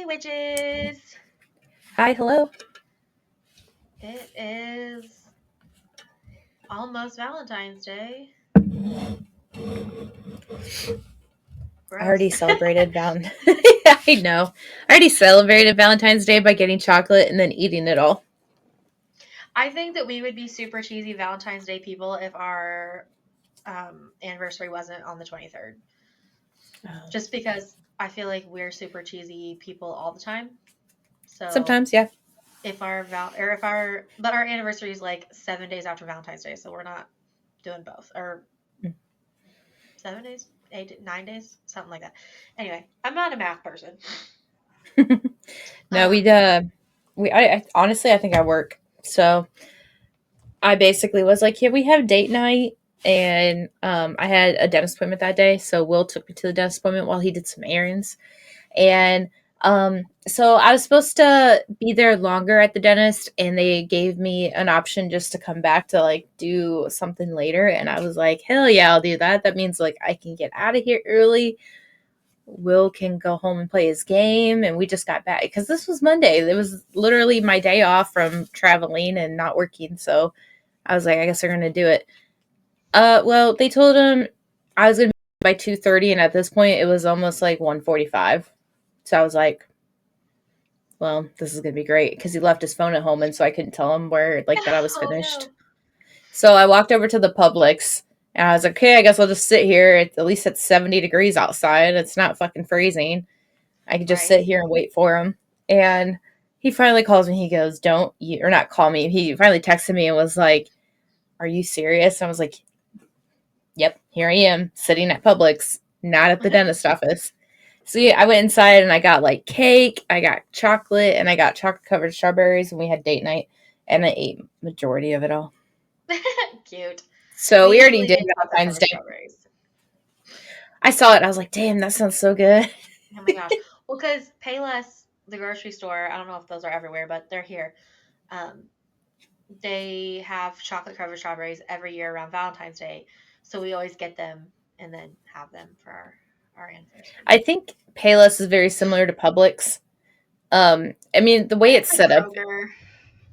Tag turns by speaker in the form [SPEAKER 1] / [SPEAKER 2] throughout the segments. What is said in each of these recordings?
[SPEAKER 1] Heyyyy Witches!
[SPEAKER 2] Hi, hello.
[SPEAKER 1] It is almost Valentine's Day.
[SPEAKER 2] I already
[SPEAKER 1] Gross.
[SPEAKER 2] celebrated I know. I already celebrated Valentine's Day by getting chocolate and then eating it all.
[SPEAKER 1] I think that we would be super cheesy Valentine's Day people if our anniversary wasn't on the 23rd. Just because I feel like we're super cheesy people all the time. So
[SPEAKER 2] Sometimes, yeah.
[SPEAKER 1] if our but our anniversary is like 7 days after Valentine's Day, so we're not doing both. Or 7 days, 8, 9 days, something like that. Anyway, I'm not a math person.
[SPEAKER 2] No, I honestly, I think I work. So I basically was like, yeah, we have date night. And I had a dentist appointment that day. So Will took me to the dentist appointment while he did some errands. And so I was supposed to be there longer at the dentist, and they gave me an option just to come back to like do something later. And I was like, hell yeah, I'll do that. That means like I can get out of here early. Will can go home and play his game. And we just got back because this was Monday. It was literally my day off from traveling and not working. So I was like, I guess they're going to do it. Well, they told him I was going to be by 2:30, and at this point it was almost like 1:45. So I was like, well, this is going to be great because he left his phone at home, and so I couldn't tell him where, like, that I was
[SPEAKER 1] Oh
[SPEAKER 2] finished.
[SPEAKER 1] no.
[SPEAKER 2] So I walked over to the Publix, and I was like, okay, I guess I'll just sit here. At least it's 70 degrees outside. It's not fucking freezing. I could just
[SPEAKER 1] Right.
[SPEAKER 2] sit here and wait for him. And he finally calls me. He goes, don't you, or not call me. He finally texted me and was like, are you serious? And I was like, yep, here I am sitting at Publix, not at the dentist office. So yeah, I went inside and I got like cake, I got chocolate, and I got chocolate covered strawberries, and we had date night, and I ate majority of it all.
[SPEAKER 1] Cute.
[SPEAKER 2] So
[SPEAKER 1] We
[SPEAKER 2] we already
[SPEAKER 1] usually
[SPEAKER 2] did
[SPEAKER 1] get chocolate
[SPEAKER 2] Valentine's
[SPEAKER 1] covered
[SPEAKER 2] Day.
[SPEAKER 1] strawberries.
[SPEAKER 2] I saw it. I was like, damn, that sounds so good.
[SPEAKER 1] Oh my gosh. Well, because Payless, the grocery store, I don't know if those are everywhere, but they're here. Um, they have chocolate covered strawberries every year around Valentine's Day. So we always get them and then have them for our anniversary.
[SPEAKER 2] I think Payless is very similar to Publix. I mean, the way
[SPEAKER 1] It's
[SPEAKER 2] it's
[SPEAKER 1] like
[SPEAKER 2] set up,
[SPEAKER 1] Kroger.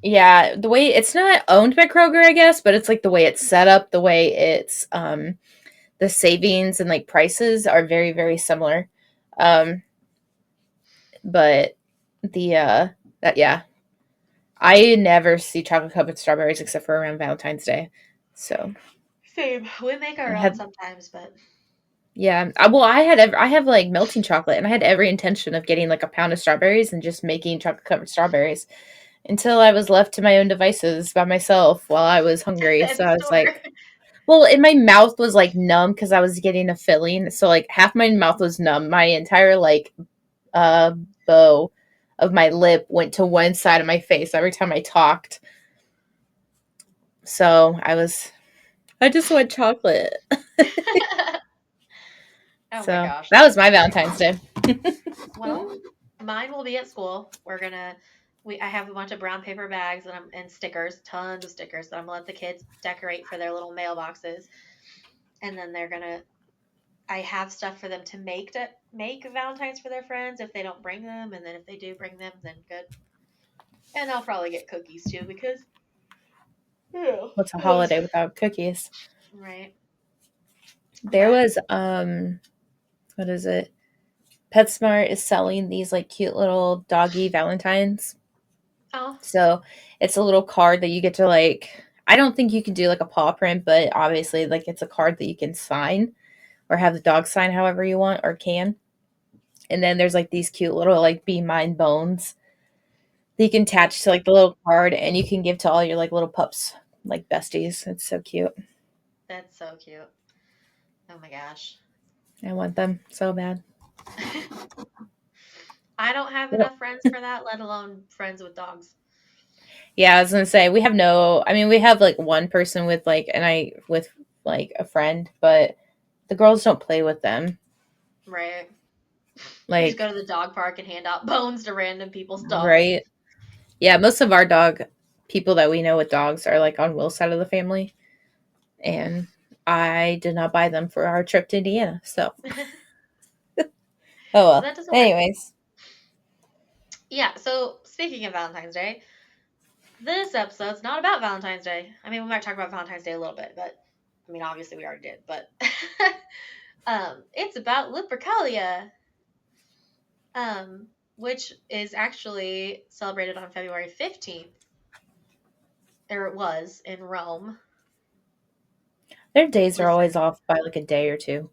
[SPEAKER 2] yeah, the way it's not owned by Kroger, I guess, but it's like the way it's set up, the way it's the savings and like prices are very, very similar. Um, but the that yeah, I never see chocolate covered strawberries except for around Valentine's Day. So
[SPEAKER 1] Same. We make
[SPEAKER 2] I
[SPEAKER 1] our own
[SPEAKER 2] had,
[SPEAKER 1] sometimes, but
[SPEAKER 2] yeah. Well, I have like melting chocolate, and I had every intention of getting like a pound of strawberries and just making chocolate covered strawberries until I was left to my own devices by myself while I was hungry.
[SPEAKER 1] at
[SPEAKER 2] So
[SPEAKER 1] the
[SPEAKER 2] I was
[SPEAKER 1] store.
[SPEAKER 2] like, well, and my mouth was like numb because I was getting a filling. So like half my mouth was numb. My entire like uh bow of my lip went to one side of my face every time I talked. So I just want chocolate.
[SPEAKER 1] Oh my
[SPEAKER 2] So
[SPEAKER 1] gosh.
[SPEAKER 2] that was my Valentine's Day.
[SPEAKER 1] Well, mine will be at school. I have a bunch of brown paper bags and stickers, tons of stickers that I'm gonna let the kids decorate for their little mailboxes. And then I have stuff for them to make Valentines for their friends if they don't bring them, and then if they do bring them, then good. And I'll probably get cookies too because yeah,
[SPEAKER 2] What's a
[SPEAKER 1] those
[SPEAKER 2] holiday without cookies?
[SPEAKER 1] right.
[SPEAKER 2] There
[SPEAKER 1] But
[SPEAKER 2] was what is it? PetSmart is selling these like cute little doggy Valentines.
[SPEAKER 1] oh,
[SPEAKER 2] So it's a little card that you get to like. I don't think you can do like a paw print, but obviously like it's a card that you can sign or have the dog sign however you want or can. And then there's like these cute little like be mine bones that you can
[SPEAKER 1] that's
[SPEAKER 2] attach to like the little card, and you can give to all your like little pups, like besties. It's so cute.
[SPEAKER 1] that's so cute. Oh my gosh.
[SPEAKER 2] I want them so bad.
[SPEAKER 1] I don't have
[SPEAKER 2] Yep.
[SPEAKER 1] enough friends for that, let alone friends with dogs.
[SPEAKER 2] Yeah, I was gonna say we have no. I mean, we have like one person with like, and I with like a friend, but the girls don't play with them.
[SPEAKER 1] Right. You just go
[SPEAKER 2] Like,
[SPEAKER 1] to the dog park and hand out bones to random people's dogs.
[SPEAKER 2] right? Yeah, most of our dog people that we know with dogs are like on Will's side of the family, and I did not buy them for our trip to Indiana. So, oh
[SPEAKER 1] So
[SPEAKER 2] well.
[SPEAKER 1] that doesn't work.
[SPEAKER 2] Anyways,
[SPEAKER 1] Yeah, so speaking of Valentine's Day, this episode's not about Valentine's Day. I mean, we might talk about Valentine's Day a little bit, but I mean, obviously we already did, but it's about Lupercalia, which is actually celebrated on February 15th, or it was in Rome.
[SPEAKER 2] Their days are
[SPEAKER 1] Listen,
[SPEAKER 2] always off by like a day or two.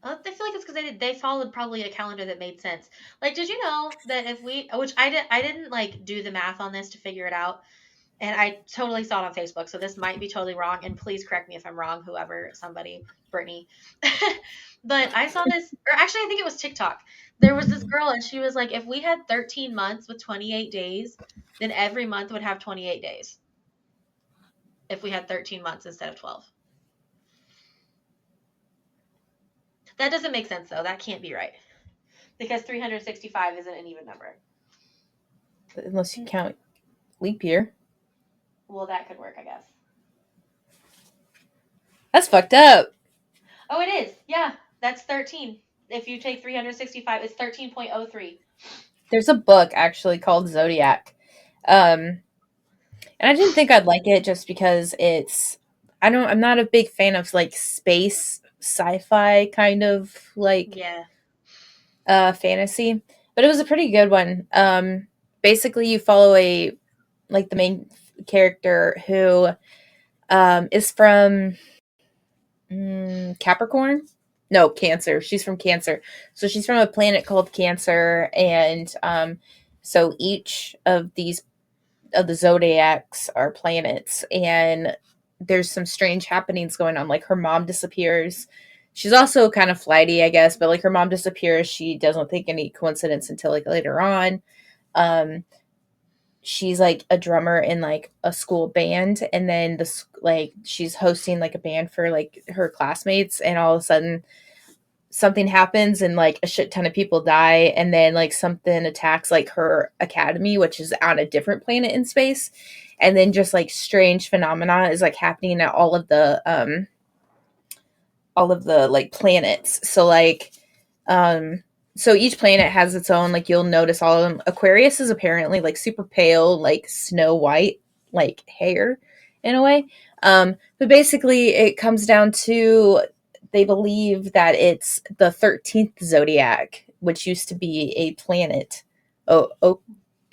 [SPEAKER 1] I feel like it's because they followed probably a calendar that made sense. Like, did you know that if we, which I didn't like do the math on this to figure it out, and I totally saw it on Facebook, so this might be totally wrong. And please correct me if I'm wrong, whoever, somebody, Brittany. But I saw this, or actually, I think it was TikTok. There was this girl, and she was like, if we had 13 months with 28 days, then every month would have 28 days. If we had 13 months instead of 12. That doesn't make sense, though. That can't be right. Because 365 isn't an even number.
[SPEAKER 2] Unless you count leap year.
[SPEAKER 1] Well, that could work, I guess.
[SPEAKER 2] That's fucked up.
[SPEAKER 1] Oh, it is. Yeah, that's 13. If you take 365, it's 13.03.
[SPEAKER 2] There's a book actually called Zodiac. And I didn't think I'd like it just because I'm not a big fan of like space sci-fi kind of like
[SPEAKER 1] Yeah.
[SPEAKER 2] fantasy, but it was a pretty good one. Basically you follow the main character who is from Capricorn. No, Cancer. She's from Cancer. So she's from a planet called Cancer, and so each of the zodiacs are planets, and there's some strange happenings going on. Like her mom disappears. She's also kind of flighty, I guess, but like her mom disappears. She doesn't think any coincidence until like later on. Um, she's like a drummer in like a school band, and then like she's hosting like a band for like her classmates, and all of a sudden something happens and like a shit ton of people die, and then like something attacks like her academy, which is on a different planet in space, and then just like strange phenomena is like happening at all of the like planets. So like um so each planet has its own, like you'll notice all of them. Aquarius is apparently like super pale, like snow white, like hair in a way. But basically it comes down to, they believe that it's the 13th zodiac, which used to be a planet. O-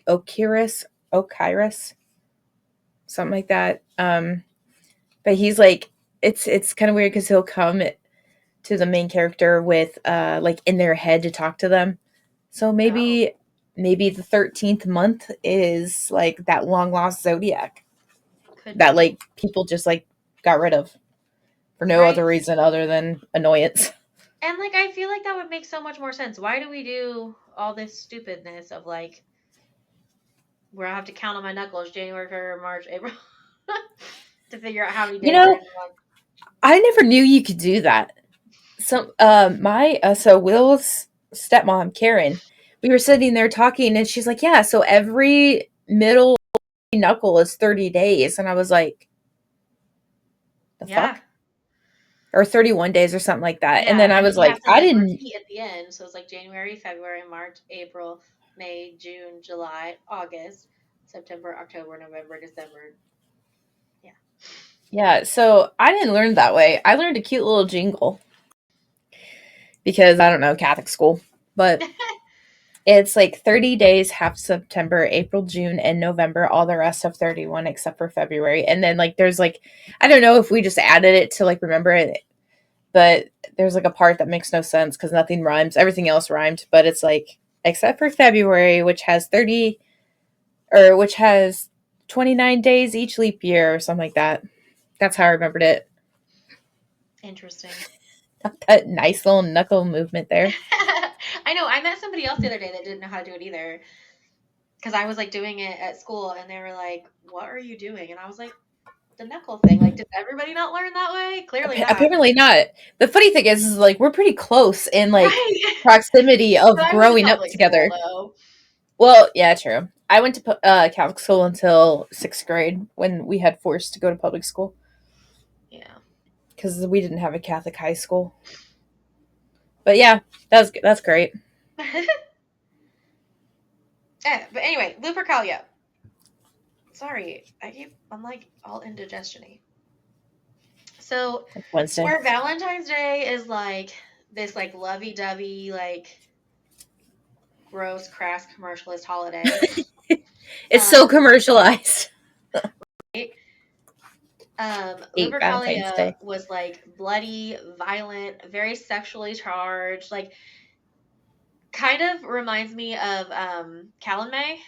[SPEAKER 2] Okiris, Okiris, something like that. But he's like, it's kind of weird because he'll come to the main character with like in their head to talk to them. So
[SPEAKER 1] Oh,
[SPEAKER 2] maybe the 13th month is like that long lost zodiac
[SPEAKER 1] could
[SPEAKER 2] that
[SPEAKER 1] be.
[SPEAKER 2] like people just like got rid of for no
[SPEAKER 1] Right?
[SPEAKER 2] other reason other than annoyance.
[SPEAKER 1] And like I feel like that would make so much more sense. Why do we do all this stupidness of like where I have to count on my knuckles January, February, March, April to figure out how many
[SPEAKER 2] You
[SPEAKER 1] days are
[SPEAKER 2] know,
[SPEAKER 1] in a month?
[SPEAKER 2] I never knew you could do that. So Will's stepmom Karen, we were sitting there talking, and she's like, "Yeah, so every middle knuckle is 30 days," and I was like, "The
[SPEAKER 1] Yeah.
[SPEAKER 2] fuck?" Or 31 days or something like that. And
[SPEAKER 1] Yeah.
[SPEAKER 2] then I
[SPEAKER 1] And then
[SPEAKER 2] was
[SPEAKER 1] you
[SPEAKER 2] like,
[SPEAKER 1] have to
[SPEAKER 2] I
[SPEAKER 1] like
[SPEAKER 2] didn't.
[SPEAKER 1] repeat at the end. So it's like January, February, March, April, May, June, July, August, September, October, November, December. Yeah.
[SPEAKER 2] Yeah, so I didn't learn that way. I learned a cute little jingle because I don't know, Catholic school. But it's like 30 days, half September, April, June, and November, all the rest of 31 except for February. And then like there's like, I don't know if we just added it to like remember it, but there's like a part that makes no sense because nothing rhymes. Everything else rhymed, but it's like except for February, which has 29 days each leap year or something like that. That's how I remembered it.
[SPEAKER 1] Interesting.
[SPEAKER 2] That nice little knuckle movement there.
[SPEAKER 1] I know. I met somebody else the other day that didn't know how to do it either. Because I was like doing it at school and they were like, "What are you doing?" And I was like, "The knuckle thing." Like, did everybody not learn that way? Clearly not.
[SPEAKER 2] Apparently not. The funny thing is like we're pretty close in like
[SPEAKER 1] Right.
[SPEAKER 2] proximity
[SPEAKER 1] But
[SPEAKER 2] of
[SPEAKER 1] I went to
[SPEAKER 2] growing up
[SPEAKER 1] public school
[SPEAKER 2] together.
[SPEAKER 1] though.
[SPEAKER 2] Well, yeah, true. I went to Catholic school until 6th grade when we had forced to go to public school
[SPEAKER 1] Yeah.
[SPEAKER 2] because we didn't have a Catholic high school. But yeah, that's great.
[SPEAKER 1] But anyway, Lupercalia. Sorry, I'm like all indigestiony. So
[SPEAKER 2] Wednesday.
[SPEAKER 1] where Valentine's Day is like this like lovey-dovey, like gross, crass commercialist holiday.
[SPEAKER 2] It's so
[SPEAKER 1] Um,
[SPEAKER 2] commercialized. Hate Valentine's
[SPEAKER 1] Lupercalia
[SPEAKER 2] Day.
[SPEAKER 1] was like bloody, violent, very sexually charged, like kind of reminds me of Calamine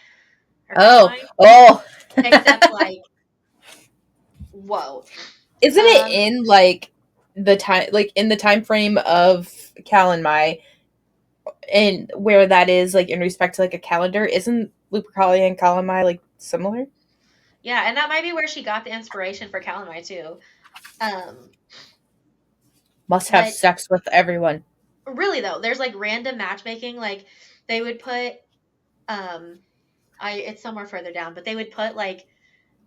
[SPEAKER 1] or
[SPEAKER 2] Oh,
[SPEAKER 1] Calamine,
[SPEAKER 2] oh.
[SPEAKER 1] except like whoa.
[SPEAKER 2] Isn't it
[SPEAKER 1] Um,
[SPEAKER 2] in like the time, like in the time frame of Cal and Mai, and where that is like in respect to like a calendar? Isn't Lupercalia and Cal and Mai like similar?
[SPEAKER 1] yeah, and that might be where she got the inspiration for Calamine too. Um,
[SPEAKER 2] Must have
[SPEAKER 1] but
[SPEAKER 2] sex with everyone.
[SPEAKER 1] really though, there's like random matchmaking. Like they would put um, I it's somewhere further down, but they would put like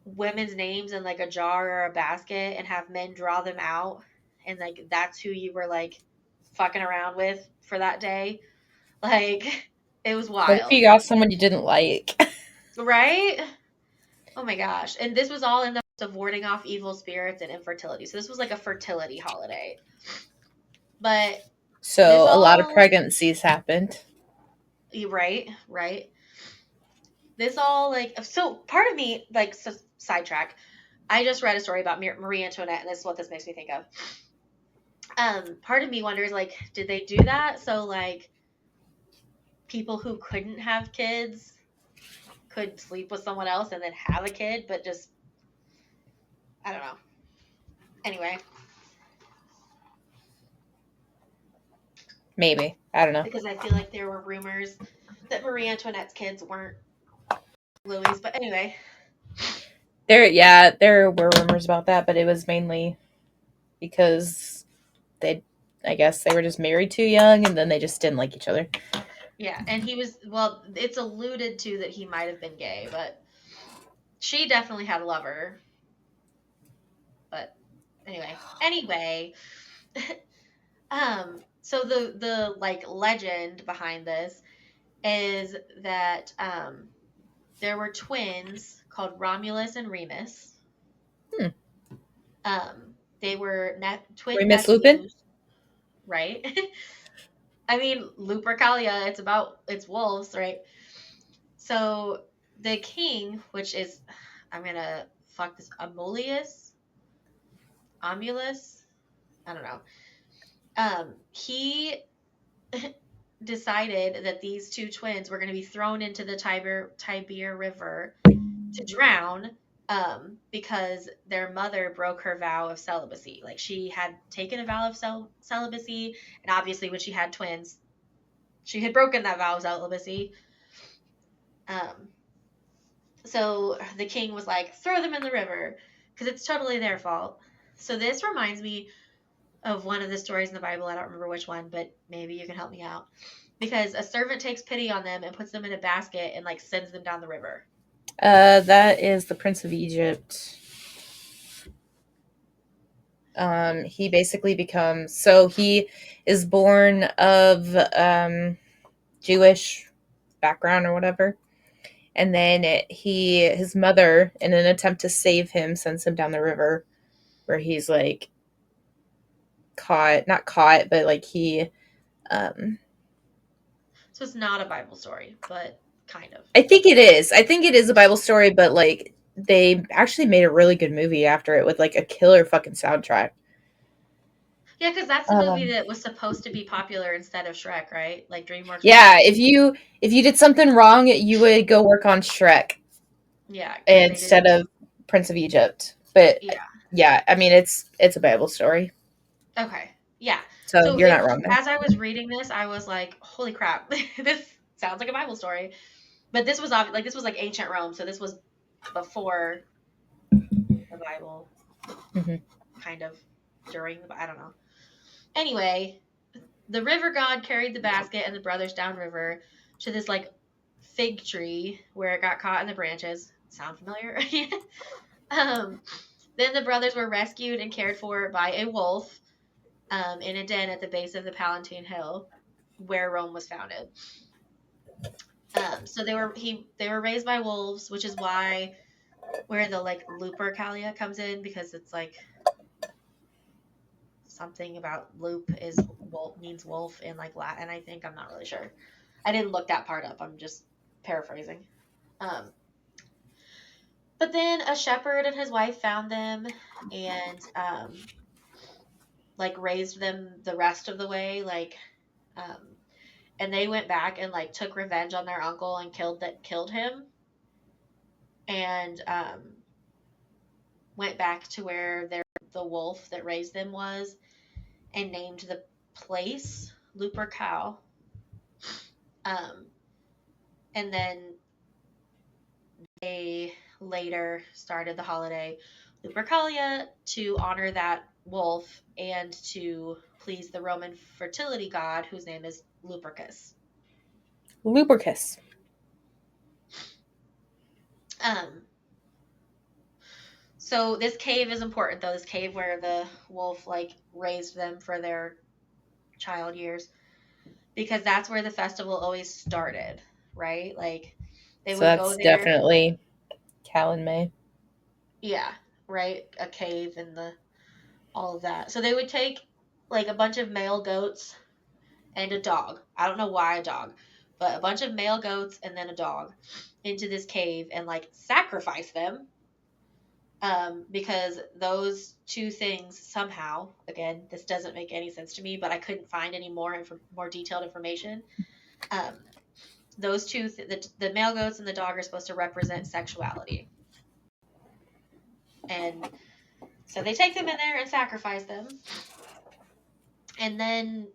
[SPEAKER 1] women's names in like a jar or a basket and have men draw them out, and like that's who you were like fucking around with for that day. Like it was
[SPEAKER 2] What if you
[SPEAKER 1] wild,
[SPEAKER 2] got someone you didn't like?
[SPEAKER 1] right? Oh my gosh. And this was all in the hopes of warding off evil spirits and infertility. So this was like a fertility holiday. But this
[SPEAKER 2] So a lot of
[SPEAKER 1] all,
[SPEAKER 2] pregnancies happened.
[SPEAKER 1] right, right. This all like, so part of me, like, so, sidetrack. I just read a story about Marie Antoinette, and this is what this makes me think of. Part of me wonders, like, did they do that so like people who couldn't have kids could sleep with someone else and then have a kid, but just I don't know. Anyway,
[SPEAKER 2] Maybe. I don't know.
[SPEAKER 1] because I feel like there were rumors that Marie Antoinette's kids weren't Louis. But anyway,
[SPEAKER 2] There were rumors about that, but it was mainly because they, I guess they were just married too young, and then they just didn't like each other.
[SPEAKER 1] yeah, and he was well. It's alluded to that he might have been gay, but she definitely had a lover. But anyway, so the like legend behind this is that there were twins called Romulus and Remus.
[SPEAKER 2] Hmm.
[SPEAKER 1] They were twin
[SPEAKER 2] Miss Lupin?
[SPEAKER 1] nephews, right? I mean, Lupercalia, it's wolves, right? So the king, which is, I'm gonna fuck this, Amulus, I don't know. He decided that these two twins were going to be thrown into the Tiber River to drown, because their mother broke her vow of celibacy. Like she had taken a vow of celibacy, and obviously when she had twins, she had broken that vow of celibacy. Um, so the king was like, throw them in the river because it's totally their fault. So this reminds me of one of the stories in the Bible. I don't remember which one, but maybe you can help me out. Because a servant takes pity on them and puts them in a basket and like sends them down the river.
[SPEAKER 2] That is the Prince of Egypt. He basically becomes, so he is born of Jewish background or whatever, and then his mother, in an attempt to save him, sends him down the river, where he's like caught, not caught, but like he, um,
[SPEAKER 1] So it's not a Bible story, but kind of.
[SPEAKER 2] I think it is. I think it is a Bible story, but like they actually made a really good movie after it with like a killer fucking soundtrack.
[SPEAKER 1] Yeah, because that's the movie
[SPEAKER 2] Um,
[SPEAKER 1] that was supposed to be popular instead of Shrek, right? Like DreamWorks was
[SPEAKER 2] yeah,
[SPEAKER 1] like,
[SPEAKER 2] if you did something wrong, you would go work on Shrek
[SPEAKER 1] yeah, because they
[SPEAKER 2] instead
[SPEAKER 1] didn't.
[SPEAKER 2] of Prince of Egypt. But
[SPEAKER 1] Yeah.
[SPEAKER 2] yeah, I mean it's a Bible story,
[SPEAKER 1] Okay. Yeah.
[SPEAKER 2] so
[SPEAKER 1] So
[SPEAKER 2] you're not wrong there.
[SPEAKER 1] as I was reading this, I was like, holy crap, this sounds like a Bible story. But this was like this was like ancient Rome, so this was before the Bible,
[SPEAKER 2] Hmm.
[SPEAKER 1] kind of during the I don't know. Anyway, the river god carried the basket and the brothers downriver to this like fig tree where it got caught in the branches. Sound familiar? um, then the brothers were rescued and cared for by a wolf, in a den at the base of the Palatine Hill, where Rome was founded. Um, So they were raised by wolves, which is why where the like Lupercalia comes in, because it's like something about loop is wolf means wolf in like Latin, I think. I'm not really sure. I didn't look that part up. I'm just paraphrasing. Um, but then a shepherd and his wife found them and like raised them the rest of the way, like um, and they went back and like took revenge on their uncle and killed him and went back to where the wolf that raised them was and named the place Lupercal. Um, and then they later started the holiday Lupercalia to honor that wolf and to please the Roman fertility god whose name is Lupercus.
[SPEAKER 2] Lupercus.
[SPEAKER 1] Um, so this cave is important though. This cave where the wolf like raised them for their child years, because that's where the festival always started, right? Like they
[SPEAKER 2] So
[SPEAKER 1] would go
[SPEAKER 2] that's
[SPEAKER 1] there,
[SPEAKER 2] definitely Cal and May.
[SPEAKER 1] yeah, right? A cave and the all of that. So they would take like a bunch of male goats and a dog. I don't know why a dog, but a bunch of male goats and then a dog into this cave and like sacrifice them. Because those two things somehow, again, this doesn't make any sense to me, but I couldn't find any more detailed information. Um, those the male goats and the dog are supposed to represent sexuality, and so they take them in there and sacrifice them, and then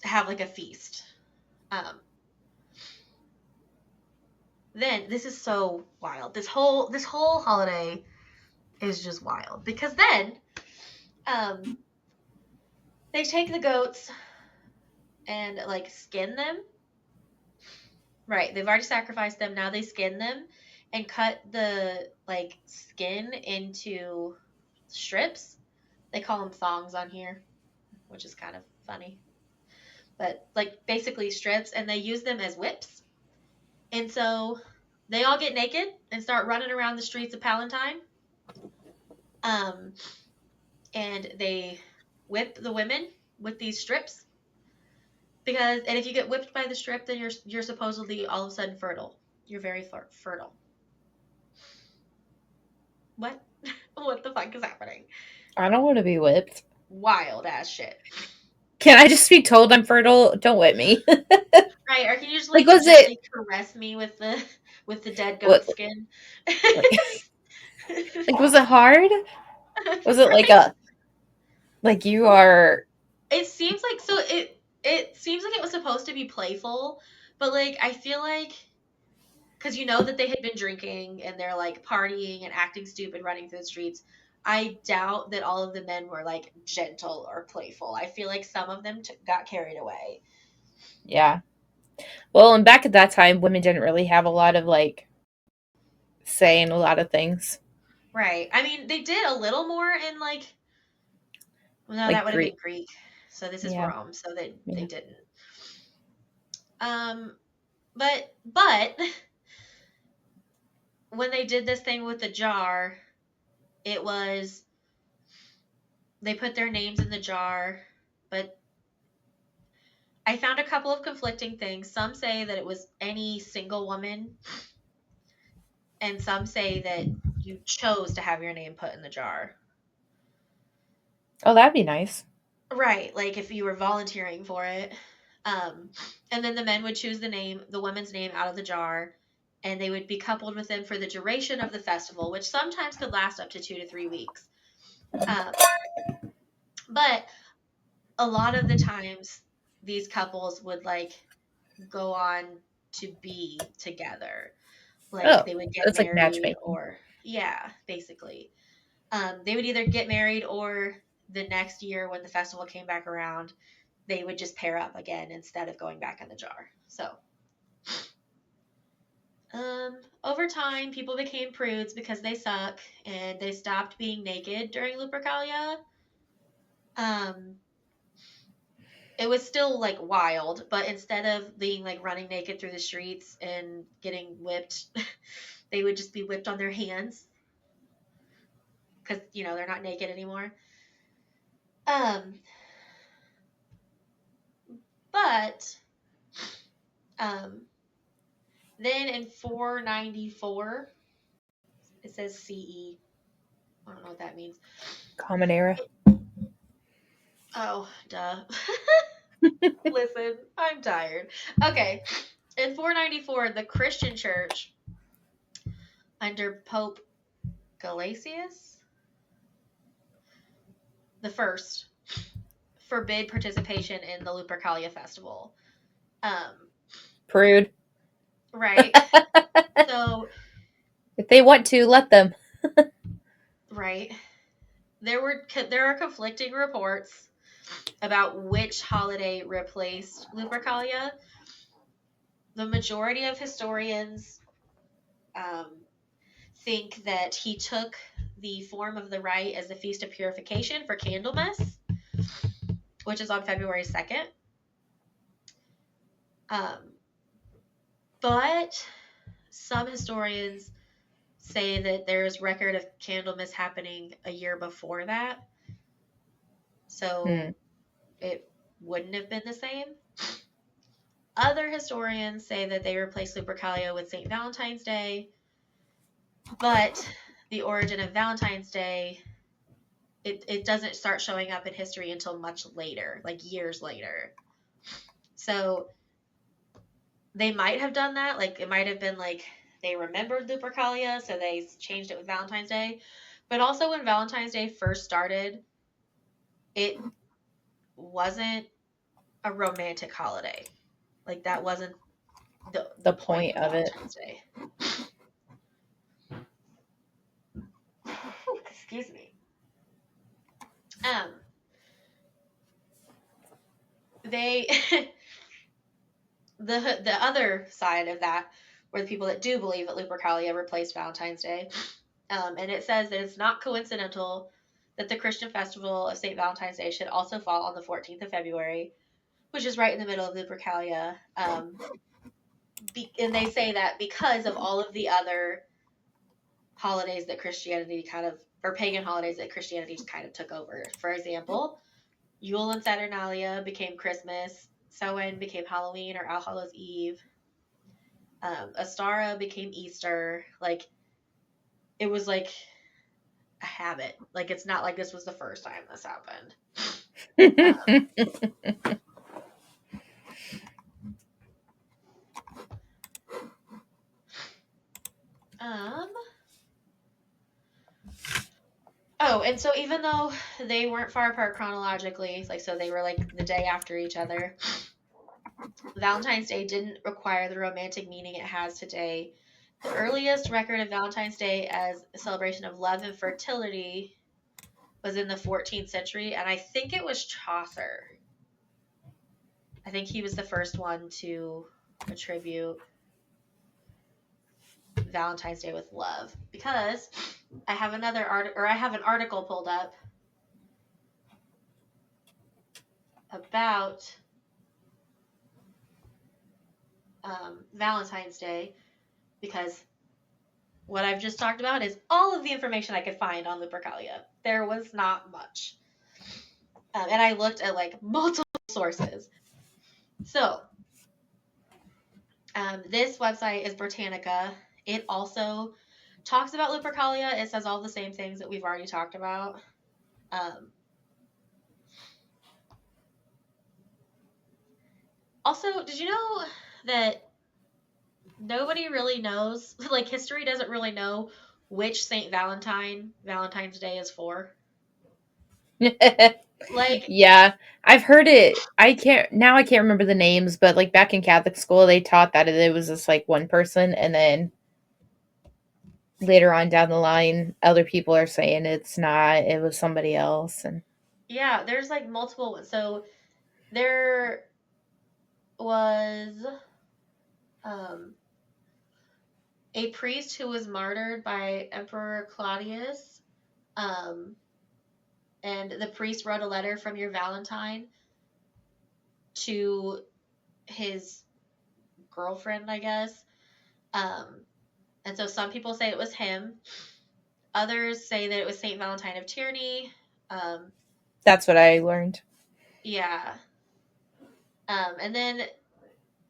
[SPEAKER 1] have like a feast. Um, then this is so wild. This whole holiday is just wild because then um, they take the goats and like skin them. Right, they've already sacrificed them. Now they skin them and cut the like skin into strips. They call them thongs on here, which is kind of funny. But like basically strips, and they use them as whips. And so they all get naked and start running around the streets of Palestine. Um, and they whip the women with these strips because, and if you get whipped by the strip, then you're supposedly all of a sudden fertile. You're very fertile. What? What the fuck is happening?
[SPEAKER 2] I don't want to be whipped.
[SPEAKER 1] Wild ass shit.
[SPEAKER 2] Can I just be told I'm fertile? Don't whip me.
[SPEAKER 1] Right? Or can you just
[SPEAKER 2] Like,
[SPEAKER 1] like
[SPEAKER 2] was it
[SPEAKER 1] gently caress me with the dead goat
[SPEAKER 2] what?
[SPEAKER 1] skin?
[SPEAKER 2] Like, was it hard? Was it like
[SPEAKER 1] Right?
[SPEAKER 2] a like you are?
[SPEAKER 1] It seems like so it seems like it was supposed to be playful, but like I feel like because you know that they had been drinking and they're like partying and acting stupid running through the streets. I doubt that all of the men were like gentle or playful. I feel like some of them got carried away.
[SPEAKER 2] Yeah. Well, and back at that time, women didn't really have a lot of like saying a lot of things
[SPEAKER 1] Right. I mean, they did a little more in like, well, no, that
[SPEAKER 2] like
[SPEAKER 1] would have been
[SPEAKER 2] Greek.
[SPEAKER 1] Greek. So this is
[SPEAKER 2] Yeah.
[SPEAKER 1] Rome, so they
[SPEAKER 2] Yeah.
[SPEAKER 1] didn't. Um, but when they did this thing with the jar, it was they put their names in the jar, but I found a couple of conflicting things. Some say that it was any single woman, and some say that you chose to have your name put in the jar.
[SPEAKER 2] Oh, that'd be nice.
[SPEAKER 1] Right, like if you were volunteering for it. Um, and then the men would choose the woman's name out of the jar, and they would be coupled with them for the duration of the festival, which sometimes could last up to 2 to 3 weeks. Um, but a lot of the times, these couples would like go on to be together. Like
[SPEAKER 2] Oh,
[SPEAKER 1] they would get
[SPEAKER 2] it's like
[SPEAKER 1] married,
[SPEAKER 2] matchmaking.
[SPEAKER 1] or yeah, basically. They would either get married or the next year when the festival came back around, they would just pair up again instead of going back in the jar. So, over time, people became prudes because they suck and they stopped being naked during Lupercalia. Um, it was still like wild, but instead of being like running naked through the streets and getting whipped, they would just be whipped on their hands because they're not naked anymore. Um, but um, then in 494, it says CE. I don't know what that means.
[SPEAKER 2] Common era.
[SPEAKER 1] Oh, duh. Listen, I'm tired. Okay, in 494, the Christian Church under Pope Gelasius the first forbid participation in the Lupercalia festival. Um,
[SPEAKER 2] Prude.
[SPEAKER 1] right. So,
[SPEAKER 2] If they want to, let them.
[SPEAKER 1] right. There are conflicting reports about which holiday replaced Lupercalia. The majority of historians um, think that he took the form of the rite as the Feast of Purification for Candlemas, which is on February 2nd. Um, but some historians say that there's record of Candlemas happening a year before that. So it wouldn't have been the same. Other historians say that they replaced Lupercalia with St. Valentine's Day, but the origin of Valentine's Day, it doesn't start showing up in history until much later, like years later. So they might have done that. Like it might have been like they remembered Lupercalia, so they changed it with Valentine's Day. But also when Valentine's Day first started, it wasn't a romantic holiday. Like that wasn't the point
[SPEAKER 2] point
[SPEAKER 1] of
[SPEAKER 2] of it.
[SPEAKER 1] Valentine's Day. Excuse me. They the other side of that were the people that do believe that Lupercalia replaced Valentine's Day, and it says that it's not coincidental that the Christian festival of St. Valentine's Day should also fall on the 14th of February, which is right in the middle of Lupercalia. And they say that because of all of the other holidays that Christianity or pagan holidays that Christianity just kind of took over. For example, Yule and Saturnalia became Christmas. Samhain became Halloween or All Hallows Eve. Astara became Easter. Like, it was like a habit. Like, it's not like this was the first time this happened. Oh, and so even though they weren't far apart chronologically, like, so they were like the day after each other, Valentine's Day didn't require the romantic meaning it has today. The earliest record of Valentine's Day as a celebration of love and fertility was in the 14th century, and I think it was Chaucer. I think he was the first one to attribute Valentine's Day with love, because I have an article pulled up about Valentine's Day, because what I've just talked about is all of the information I could find on Lupercalia. There was not much. And I looked at like multiple sources. So, this website is Britannica. It also talks about Lupercalia. It says all the same things that we've already talked about. Also, did you know that nobody really knows, like history doesn't really know which Saint Valentine's Day is for? Like,
[SPEAKER 2] Yeah, I've heard it. I can't remember the names, but like back in Catholic school, they taught that it was just like one person, and then later on down the line, other people are saying it's not. It was somebody else, and
[SPEAKER 1] yeah, there's like multiple. So there was um, a priest who was martyred by Emperor Claudius, um, and the priest wrote a letter from your Valentine to his girlfriend, I guess. Um, and so some people say it was him. Others say that it was Saint Valentine of Tyranny. Um,
[SPEAKER 2] That's what I learned.
[SPEAKER 1] yeah. And then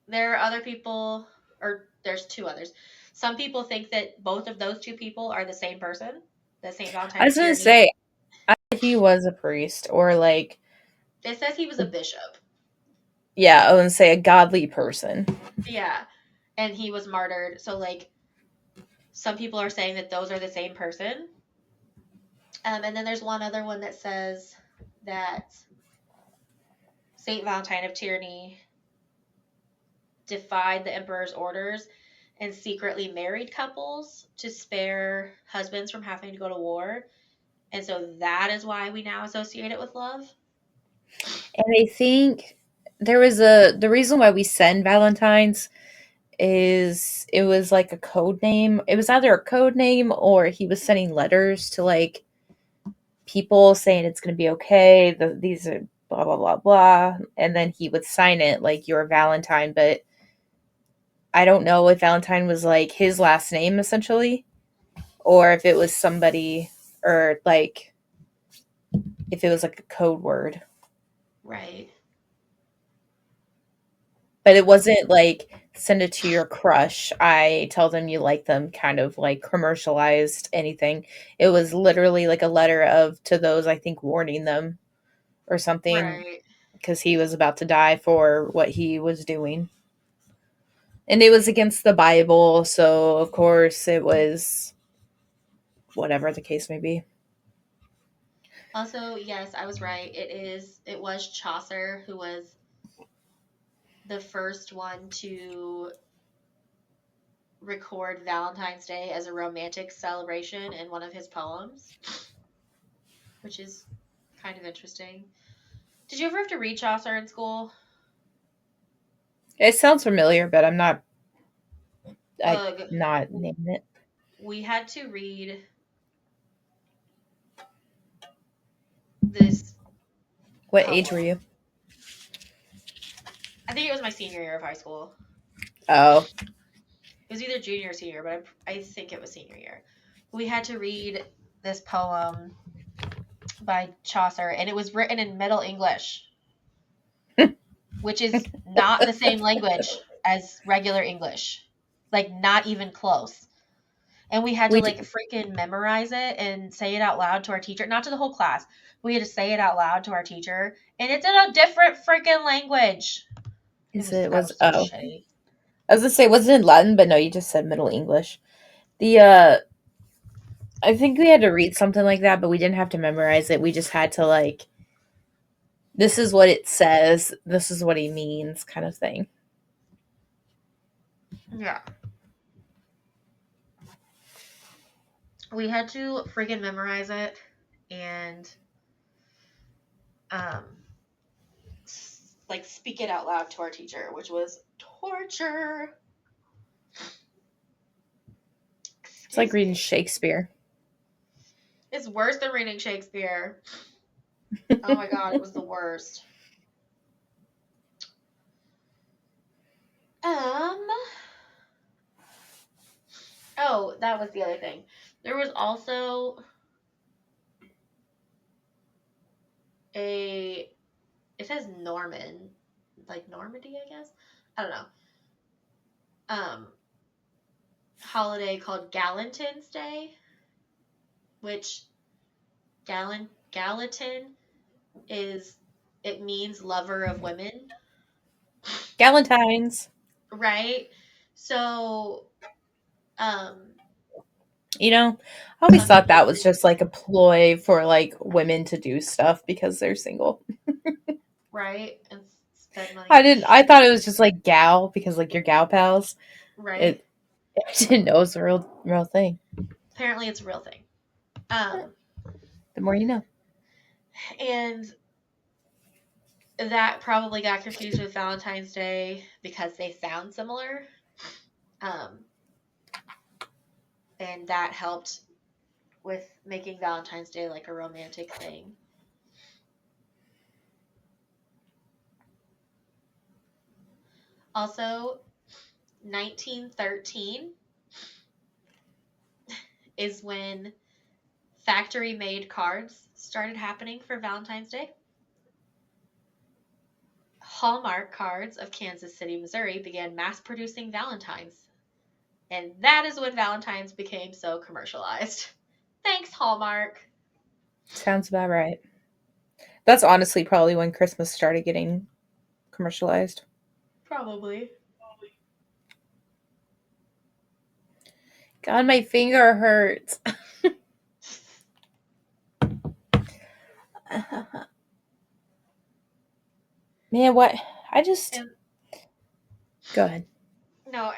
[SPEAKER 1] there are other people, or there's two others. Some people think that both of those two people are the same person, that Saint
[SPEAKER 2] I
[SPEAKER 1] Valentine of
[SPEAKER 2] was gonna
[SPEAKER 1] Tyranny.
[SPEAKER 2] say he was a priest or like
[SPEAKER 1] It says he was a bishop.
[SPEAKER 2] yeah, I would say a godly person.
[SPEAKER 1] Yeah. And he was martyred. So, like, some people are saying that those are the same person. And then there's one other one that says that Saint Valentine of Tyranny defied the emperor's orders and secretly married couples to spare husbands from having to go to war. And so that is why we now associate it with love.
[SPEAKER 2] And I think there was the reason why we send Valentines is it was like a code name. It was either a code name or he was sending letters to like people saying it's going to be okay. These are blah blah blah blah, and then he would sign it like your Valentine. But I don't know if Valentine was like his last name essentially, or if it was somebody, or like if it was like a code word.
[SPEAKER 1] Right.
[SPEAKER 2] But it wasn't like send it to your crush. I tell them you like them, kind of like commercialized anything. It was literally like a letter of to those I think warning them or something
[SPEAKER 1] Right.
[SPEAKER 2] because he was about to die for what he was doing. And it was against the Bible, so of course it was whatever the case may be.
[SPEAKER 1] Also, yes, I was right. It was Chaucer who was the first one to record Valentine's Day as a romantic celebration in one of his poems, which is kind of interesting. Did you ever have to read Chaucer in school?
[SPEAKER 2] It sounds familiar, but I
[SPEAKER 1] Ugh.
[SPEAKER 2] not naming it.
[SPEAKER 1] We had to read this
[SPEAKER 2] What age were
[SPEAKER 1] poem.
[SPEAKER 2] you?
[SPEAKER 1] I think it was my senior year of high school.
[SPEAKER 2] Oh,
[SPEAKER 1] It was either junior or senior, but I think it was senior year. We had to read this poem by Chaucer, and it was written in Middle English, which is not the same language as regular English. Like, not even close. And we had to,
[SPEAKER 2] we
[SPEAKER 1] like, freaking memorize it and say it out loud to our teacher. Not to the whole class. We had to say it out loud to our teacher, and it's in a different freaking language.
[SPEAKER 2] is it
[SPEAKER 1] That
[SPEAKER 2] was
[SPEAKER 1] was so
[SPEAKER 2] oh
[SPEAKER 1] shitty.
[SPEAKER 2] I was gonna say was it in Latin, but no, you just said Middle English. The I think we had to read something like that, but we didn't have to memorize it. We just had to like this is what it says, this is what he means, kind of thing.
[SPEAKER 1] Yeah. We had to freaking memorize it and um like speak it out loud to our teacher, which was torture.
[SPEAKER 2] It's like
[SPEAKER 1] Excuse
[SPEAKER 2] reading
[SPEAKER 1] me.
[SPEAKER 2] Shakespeare.
[SPEAKER 1] It's worse than reading Shakespeare. Oh my god, it was the worst. Um oh, that was the other thing. There was also a it says Norman, like Normandy, I guess. I don't know. Um holiday called Galentine's Day, which Gallatin is it means lover of women,
[SPEAKER 2] Galentine's.
[SPEAKER 1] right? So, um,
[SPEAKER 2] You know, I always
[SPEAKER 1] some
[SPEAKER 2] thought
[SPEAKER 1] people
[SPEAKER 2] that was
[SPEAKER 1] think,
[SPEAKER 2] just like a ploy for like women to do stuff because they're single.
[SPEAKER 1] right, and spend
[SPEAKER 2] I
[SPEAKER 1] money,
[SPEAKER 2] didn't. I thought it was just like gal because like your gal pals.
[SPEAKER 1] right?
[SPEAKER 2] It. I didn't know it was a real thing.
[SPEAKER 1] Apparently, it's a real thing.
[SPEAKER 2] The more you know.
[SPEAKER 1] And that probably got confused with Valentine's Day because they sound similar. Um, and that helped with making Valentine's Day like a romantic thing. Also, 1913 is when factory made cards started happening for Valentine's Day. Hallmark Cards of Kansas City, Missouri began mass producing Valentines. And that is when Valentine's became so commercialized. Thanks, Hallmark.
[SPEAKER 2] Sounds about right. That's honestly probably when Christmas started getting commercialized.
[SPEAKER 1] Probably.
[SPEAKER 2] God, my finger hurts. Man, what? I just.
[SPEAKER 1] And
[SPEAKER 2] Go ahead.
[SPEAKER 1] no,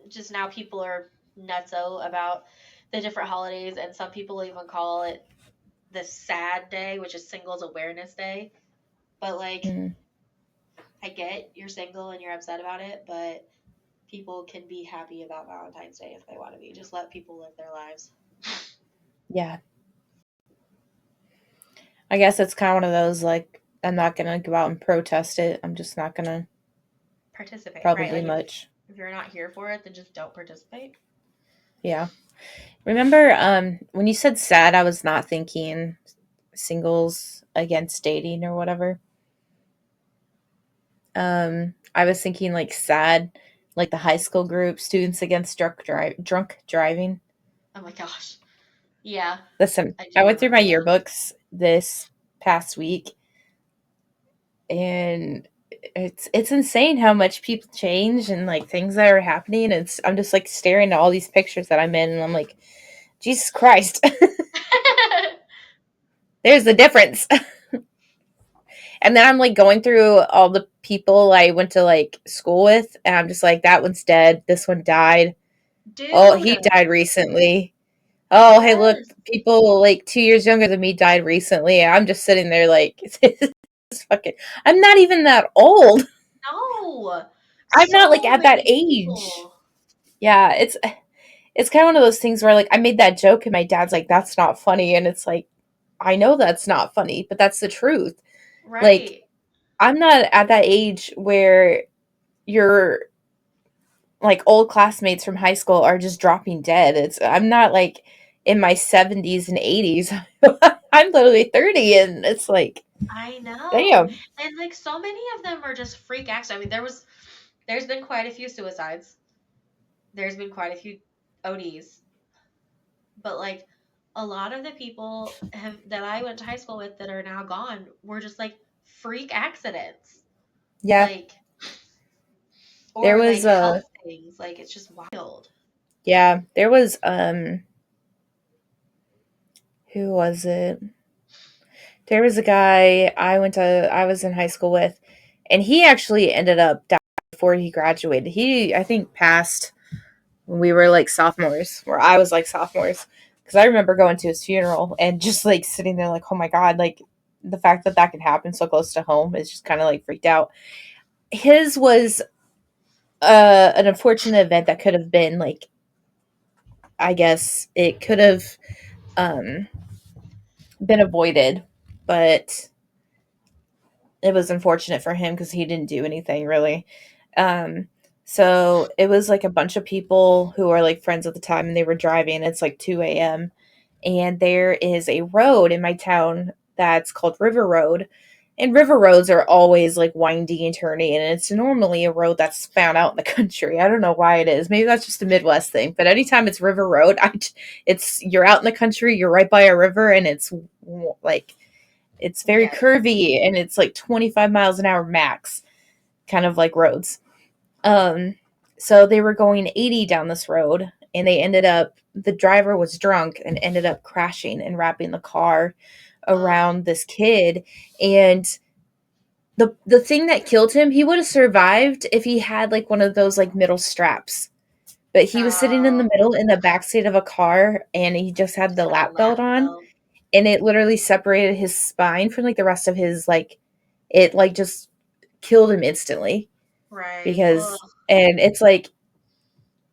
[SPEAKER 1] just now people are nutso about the different holidays, and some people even call it the sad day, which is Singles Awareness Day. But like,
[SPEAKER 2] Mm,
[SPEAKER 1] I get you're single and you're upset about it, but people can be happy about Valentine's Day if they want to be. Just let people live their lives.
[SPEAKER 2] yeah. I guess it's kind of one of those, like, I'm not going to go out and protest it. I'm just not going to
[SPEAKER 1] Participate, right?
[SPEAKER 2] probably
[SPEAKER 1] Like
[SPEAKER 2] much.
[SPEAKER 1] if you're not here for it, then just don't participate.
[SPEAKER 2] Yeah. Remember when you said sad, I was not thinking singles against dating or whatever. I was thinking like sad, like the high school group, students against drunk driving.
[SPEAKER 1] Oh my gosh. Yeah,
[SPEAKER 2] Listen,
[SPEAKER 1] I
[SPEAKER 2] I
[SPEAKER 1] do
[SPEAKER 2] went through my
[SPEAKER 1] remember those.
[SPEAKER 2] yearbooks this past week, and it's insane how much people change and like things that are happening. I'm just like staring at all these pictures that I'm in, and I'm like, Jesus Christ, there's the difference. And then I'm like going through all the people I went to like school with, and I'm just like, that one's dead. This one died. Oh,
[SPEAKER 1] Dude,
[SPEAKER 2] he died recently. Oh, hey, look,
[SPEAKER 1] yes.
[SPEAKER 2] people like 2 years younger than me died recently. I'm just sitting there like, this is fucking. I'm not even that old.
[SPEAKER 1] No.
[SPEAKER 2] I'm not like
[SPEAKER 1] So
[SPEAKER 2] at that
[SPEAKER 1] many
[SPEAKER 2] age.
[SPEAKER 1] people.
[SPEAKER 2] Yeah, it's kind of one of those things where like I made that joke and my dad's like, that's not funny, and it's like, I know that's not funny, but that's the truth. Like,
[SPEAKER 1] Right.
[SPEAKER 2] I'm not at that age where your like old classmates from high school are just dropping dead. I'm not like in my 70s and 80s. I'm literally 30, and it's like,
[SPEAKER 1] I know.
[SPEAKER 2] damn.
[SPEAKER 1] And like so many of them are just freak accidents. I mean, there's been quite a few suicides. There's been quite a few ODs. But like a lot of the people that I went to high school with that are now gone were just like freak accidents.
[SPEAKER 2] Yeah.
[SPEAKER 1] Like
[SPEAKER 2] There
[SPEAKER 1] or like
[SPEAKER 2] was
[SPEAKER 1] health things. Like it's just wild.
[SPEAKER 2] there was who was it? There was a guy I was in high school with, and he actually ended up dying before he graduated. He, I think, passed when we were like sophomores, where I was like sophomores, because I remember going to his funeral and just like sitting there like, oh my god, like the fact that that could happen so close to home is just kind of like freaked out. His was an unfortunate event that could have been like, I guess it could have um, been avoided, but it was unfortunate for him because he didn't do anything really. Um, so it was like a bunch of people who are like friends at the time, and they were driving. It's like 2 a.m. And there is a road in my town that's called River Road. And river roads are always like windy and turny, and it's normally a road that's found out in the country. I don't know why it is. Maybe that's just a Midwest thing. But anytime it's River Road, it's you're out in the country, you're right by a river, and like it's very
[SPEAKER 1] Yes.
[SPEAKER 2] curvy, and it's like 25 miles an hour max, kind of like roads. Um, so they were going 80 down this road, and the driver was drunk and ended up crashing and wrapping the car
[SPEAKER 1] Ugh.
[SPEAKER 2] around this kid. And the thing that killed him, he would have survived if he had like one of those like middle straps. But he was sitting in the
[SPEAKER 1] Oh,
[SPEAKER 2] middle in the backseat of a car, and he just had
[SPEAKER 1] just
[SPEAKER 2] the
[SPEAKER 1] like a
[SPEAKER 2] lap belt
[SPEAKER 1] lap
[SPEAKER 2] on,
[SPEAKER 1] belt.
[SPEAKER 2] and it literally separated his spine from like the rest of his like, it like just killed him instantly.
[SPEAKER 1] Right. Ugh.
[SPEAKER 2] Because and it's like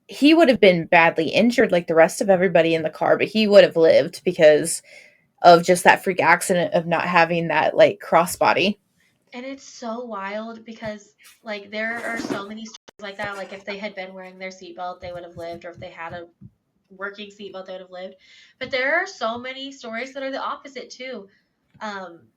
[SPEAKER 2] he would have been badly injured like the rest of everybody in the car, but he would have lived because of just that freak accident of not having that like crossbody.
[SPEAKER 1] And it's so wild because like there are so many stories like that. Like if they had been wearing their seatbelt, they would have lived, or if they had a working seatbelt, they would have lived. But there are so many stories that are the opposite too. Um,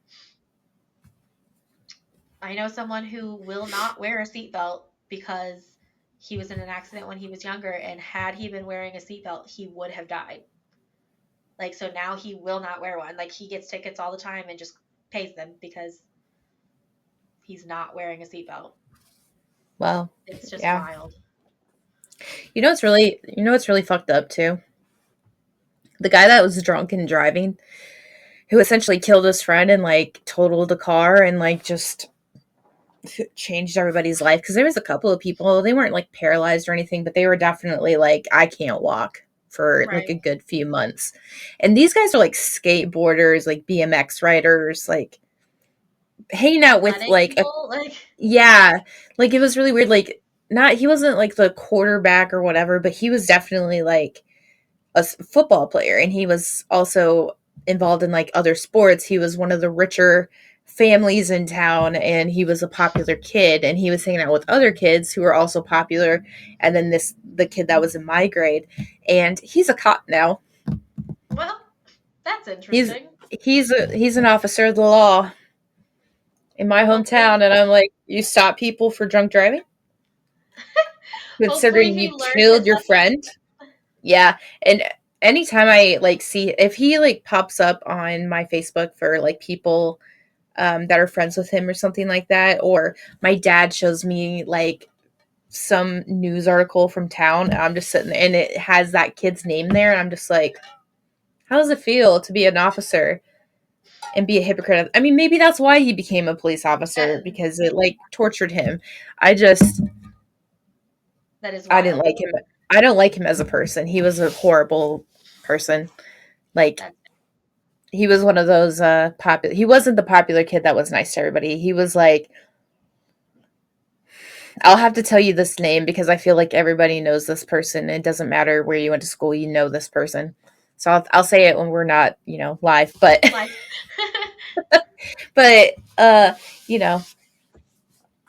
[SPEAKER 1] I know someone who will not wear a seatbelt because he was in an accident when he was younger, and had he been wearing a seatbelt, he would have died. Like, so now he will not wear one. Like, he gets tickets all the time and just pays them because he's not wearing a seatbelt.
[SPEAKER 2] Well,
[SPEAKER 1] It's just
[SPEAKER 2] yeah.
[SPEAKER 1] wild.
[SPEAKER 2] What's really fucked up too? The guy that was drunk and driving, who essentially killed his friend and like totaled the car and like just changed everybody's life, because there was a couple of people, they weren't like paralyzed or anything, but they were definitely like, I can't walk for like
[SPEAKER 1] Right.
[SPEAKER 2] a good few months. And these guys are like skateboarders, like BMX riders, like hanging out with
[SPEAKER 1] Letting
[SPEAKER 2] like a,
[SPEAKER 1] people, like,
[SPEAKER 2] yeah, like it was really weird. Like, not, he wasn't like the quarterback or whatever, but he was definitely like football player, and he was also involved in like other sports. He was one of the richer families in town, and he was a popular kid, and he was hanging out with other kids who were also popular. And then the kid that was in my grade, and he's a cop now.
[SPEAKER 1] well, that's
[SPEAKER 2] He's
[SPEAKER 1] interesting.
[SPEAKER 2] he's an officer of the law in my
[SPEAKER 1] Hopefully,
[SPEAKER 2] hometown, and I'm like, you stop people for drunk driving,
[SPEAKER 1] hopefully
[SPEAKER 2] considering
[SPEAKER 1] he
[SPEAKER 2] you
[SPEAKER 1] learned his
[SPEAKER 2] killed your
[SPEAKER 1] lesson.
[SPEAKER 2] friend. Yeah, and anytime I like see if he like pops up on my Facebook for like people that are friends with him or something like that, or my dad shows me like some news article from town, and I'm just sitting there and it has that kid's name there, and I'm just like, how does it feel to be an officer and be a hypocrite? I mean, maybe that's why he became a police officer,
[SPEAKER 1] Uh,
[SPEAKER 2] because it like tortured him. I just
[SPEAKER 1] that is
[SPEAKER 2] I didn't
[SPEAKER 1] wild.
[SPEAKER 2] like him. I don't like him as a person. He was a horrible person. Like,
[SPEAKER 1] That's
[SPEAKER 2] he was one of those popular, he wasn't the popular kid that was nice to everybody. He was like, I'll have to tell you this name because I feel like everybody knows this person. It doesn't matter where you went to school, you know this person. So I'll say it when we're not, live, but
[SPEAKER 1] like,
[SPEAKER 2] but uh, you know,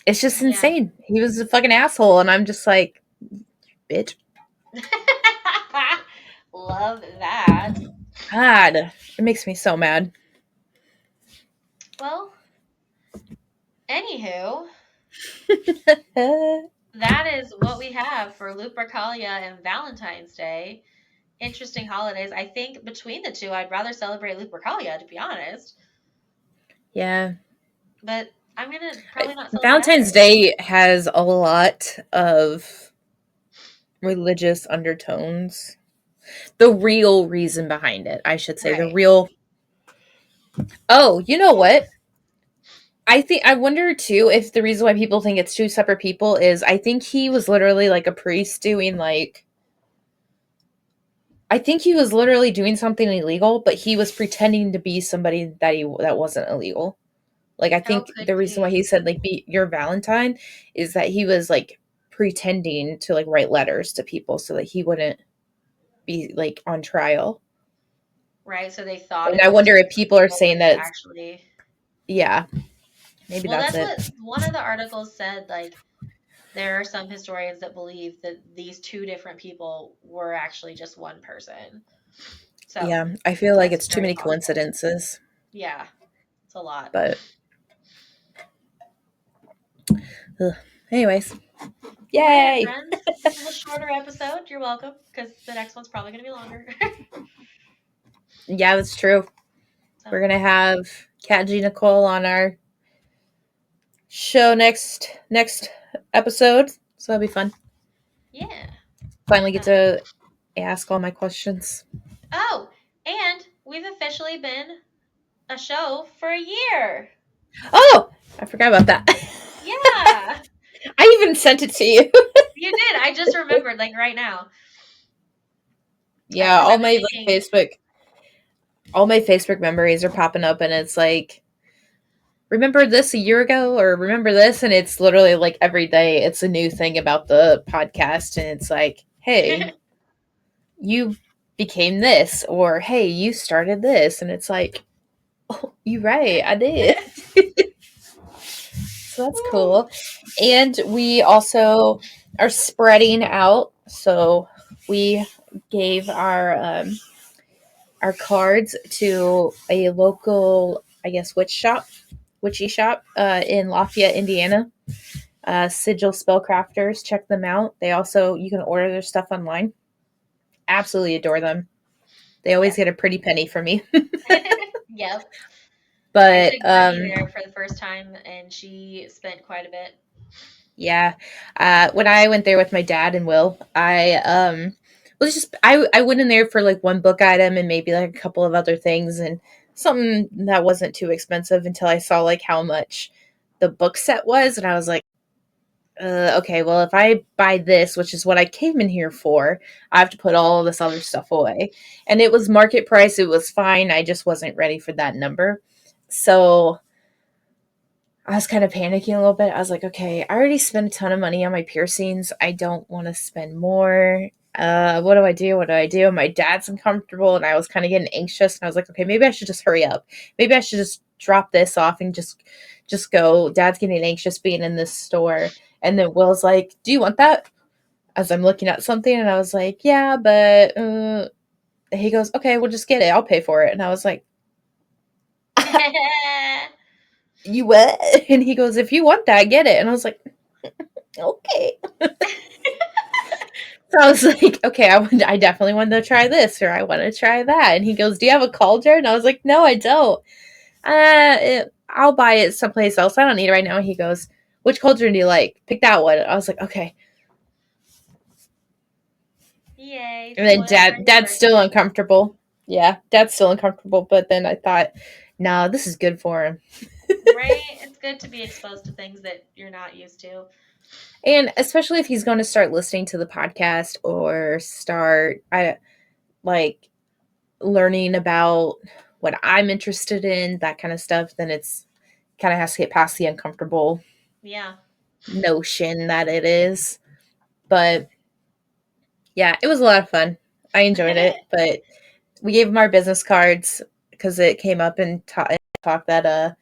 [SPEAKER 2] it's just
[SPEAKER 1] yeah.
[SPEAKER 2] insane. He was a fucking asshole, and I'm just like, bitch.
[SPEAKER 1] Love that.
[SPEAKER 2] God, it makes me so mad.
[SPEAKER 1] Well, anywho, that is what we have for Lupercalia and Valentine's Day. Interesting holidays. I think between the two, I'd rather celebrate Lupercalia, to be honest.
[SPEAKER 2] Yeah.
[SPEAKER 1] But I'm gonna probably not celebrate
[SPEAKER 2] Valentine's
[SPEAKER 1] either.
[SPEAKER 2] Day has a lot of religious undertones. The real reason behind it, I should say. The
[SPEAKER 1] Right.
[SPEAKER 2] real. Oh, you know what? I wonder too if the reason why people think it's two separate people is I think he was literally like a priest doing like. I think he was literally doing something illegal, but he was pretending to be somebody that wasn't illegal. Like, I
[SPEAKER 1] Oh,
[SPEAKER 2] think
[SPEAKER 1] could
[SPEAKER 2] the reason why
[SPEAKER 1] be.
[SPEAKER 2] he said like be your Valentine is that he was like pretending to like write letters to people so that he wouldn't be like on trial.
[SPEAKER 1] Right. So they thought
[SPEAKER 2] And
[SPEAKER 1] it
[SPEAKER 2] I
[SPEAKER 1] was
[SPEAKER 2] wonder
[SPEAKER 1] two
[SPEAKER 2] if
[SPEAKER 1] different
[SPEAKER 2] people are
[SPEAKER 1] people, but
[SPEAKER 2] saying
[SPEAKER 1] it's
[SPEAKER 2] that it's,
[SPEAKER 1] actually.
[SPEAKER 2] yeah, maybe
[SPEAKER 1] Well,
[SPEAKER 2] that's
[SPEAKER 1] that's
[SPEAKER 2] it.
[SPEAKER 1] what one of the articles said. Like, there are some historians that believe that these two different people were actually just one person. So
[SPEAKER 2] Yeah, I feel like
[SPEAKER 1] that's
[SPEAKER 2] it's too
[SPEAKER 1] very
[SPEAKER 2] many
[SPEAKER 1] possible.
[SPEAKER 2] coincidences.
[SPEAKER 1] Yeah, it's a lot.
[SPEAKER 2] But ugh. Anyways,
[SPEAKER 1] All right, my
[SPEAKER 2] yay!
[SPEAKER 1] friends. This is a shorter episode. You're welcome, because the next one's probably going to be longer.
[SPEAKER 2] Yeah, that's true. We're
[SPEAKER 1] So,
[SPEAKER 2] gonna have Kat G Nicole on our show next episode, so that'll be fun.
[SPEAKER 1] yeah.
[SPEAKER 2] Finally get
[SPEAKER 1] Uh,
[SPEAKER 2] to ask all my questions.
[SPEAKER 1] oh, and we've officially been a show for a year.
[SPEAKER 2] Oh, I forgot about that.
[SPEAKER 1] Yeah,
[SPEAKER 2] I even sent it to you.
[SPEAKER 1] you did. I just remembered, like right now,
[SPEAKER 2] Yeah,
[SPEAKER 1] because I've been thinking.
[SPEAKER 2] all my Facebook memories are popping up, and it's like, remember this a year ago, or remember this, and it's literally like every day it's a new thing about the podcast, and it's like, hey, you became this, or hey, you started this, and it's like, oh, you right, I did. So that's cool. And we also are spreading out. So we gave our cards to a local, I guess, witchy shop in Lafayette, Indiana. Sigil Spellcrafters, check them out. They also, you can order their stuff online. Absolutely adore them. They always get a pretty penny from me.
[SPEAKER 1] Yep. I
[SPEAKER 2] But
[SPEAKER 1] took Brittany there for the first time, and she spent quite a bit.
[SPEAKER 2] yeah, when I went there with my dad and Will, I was just I went in there for like one book item and maybe like a couple of other things and something that wasn't too expensive until I saw like how much the book set was, and I was like, okay, well, if I buy this, which is what I came in here for, I have to put all of this other stuff away. And it was market price. It was fine. I just wasn't ready for that number. So I was kind of panicking a little bit. I was like, okay, I already spent a ton of money on my piercings. I don't want to spend more. What do I do? What do I do? My dad's uncomfortable and I was kind of getting anxious. And I was like, okay, maybe I should just hurry up. Maybe I should just drop this off and just go. Dad's getting anxious being in this store. And then Will's like, do you want that? As I'm looking at something. And I was like, yeah, but he goes, okay, we'll just get it. I'll pay for it. And I was like, you what? And he goes, if you want that, get it. And I was like, okay. So I was like, okay, I definitely want to try this or I want to try that. And he goes, do you have a cauldron? And I was like, no, I don't. I'll buy it someplace else. I don't need it right now. And he goes, which cauldron do you like? Pick that one. And I was like, okay.
[SPEAKER 1] Yay.
[SPEAKER 2] And then
[SPEAKER 1] Spoiled for his
[SPEAKER 2] dad's still
[SPEAKER 1] birthday.
[SPEAKER 2] uncomfortable. Yeah, dad's still uncomfortable. But then I thought, no, this is good for him.
[SPEAKER 1] Right? It's good to be exposed to things that you're not used to.
[SPEAKER 2] And especially if he's going to start listening to the podcast or start like learning about what I'm interested in, that kind of stuff, then it's kind of has to get past the uncomfortable
[SPEAKER 1] Yeah.
[SPEAKER 2] notion that it is. But yeah, it was a lot of fun. I enjoyed it, but we gave him our business cards because it came up and talk that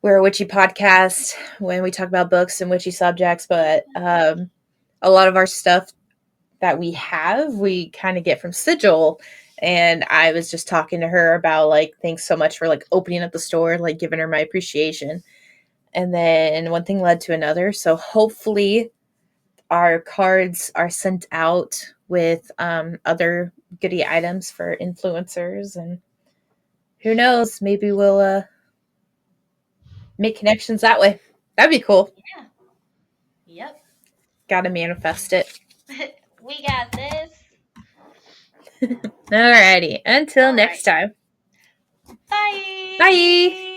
[SPEAKER 2] we're a witchy podcast when we talk about books and witchy subjects, but a lot of our stuff that we kind of get from Sigil. And I was just talking to her about like thanks so much for like opening up the store, like giving her my appreciation. And then one thing led to another. So hopefully our cards are sent out with other goodie items for influencers, and who knows, maybe we'll make connections that way. That'd be cool.
[SPEAKER 1] Yeah. Yep.
[SPEAKER 2] Gotta manifest it.
[SPEAKER 1] We got this.
[SPEAKER 2] Alrighty. Until
[SPEAKER 1] All right.
[SPEAKER 2] next time.
[SPEAKER 1] Bye.
[SPEAKER 2] Bye.